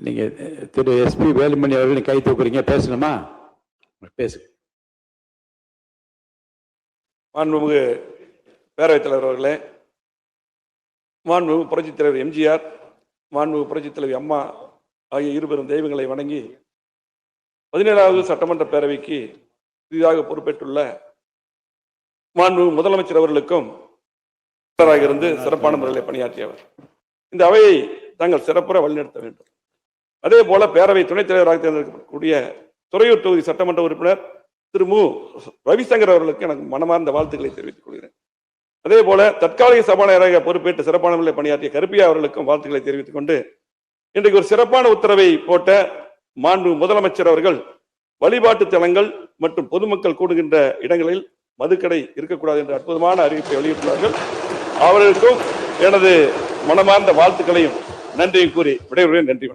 நீங்க திரு எஸ்பி வேலுமணி அவர்கள் கை தூக்குறீங்க, பேசணுமா? பேசு. மாண்புமிகு பேரவைத் தலைவர் அவர்களே, மாண்புமிகு புரட்சித் தலைவர் எம்ஜிஆர், மாண்புமிகு புரட்சித் தலைவி அம்மா ஆகிய இருபெரும் தெய்வங்களை வணங்கி 17வது சட்டமன்ற பேரவைக்கு புதிதாக பொறுப்பேற்றுள்ள மாண்புமிகு முதலமைச்சர் அவர்களுக்கும் இருந்து சிறப்பான முறையில் பணியாற்றியவர். இந்த அவையை தாங்கள் சிறப்புற வழிநடத்த வேண்டும். அதே போல பேரவை துணைத் தலைவராக தேர்ந்தெடுக்கக்கூடிய துறையூர் தொகுதி சட்டமன்ற உறுப்பினர் திரு மு ரவிசங்கர் அவர்களுக்கு எனக்கு மனமார்ந்த வாழ்த்துக்களை தெரிவித்துக் கொள்கிறேன். அதே போல தற்காலிக சபாநாயகராக பொறுப்பேற்று சிறப்பான முறையில் பணியாற்றிய கருப்பியா அவர்களுக்கும் வாழ்த்துக்களை தெரிவித்துக் கொண்டு, இன்றைக்கு ஒரு சிறப்பான உத்தரவை போட்ட மாண்பு முதலமைச்சர் அவர்கள் வழிபாட்டு தலங்கள் மற்றும் பொதுமக்கள் கூடுகின்ற இடங்களில் மதுக்கடை இருக்கக்கூடாது என்ற அற்புதமான அறிவிப்பை வெளியிட்டுள்ளார்கள். அவர்களுக்கும் எனது மனமார்ந்த வாழ்த்துக்களையும் நன்றியும் கூறி விடைபெறுகிறேன். நன்றி.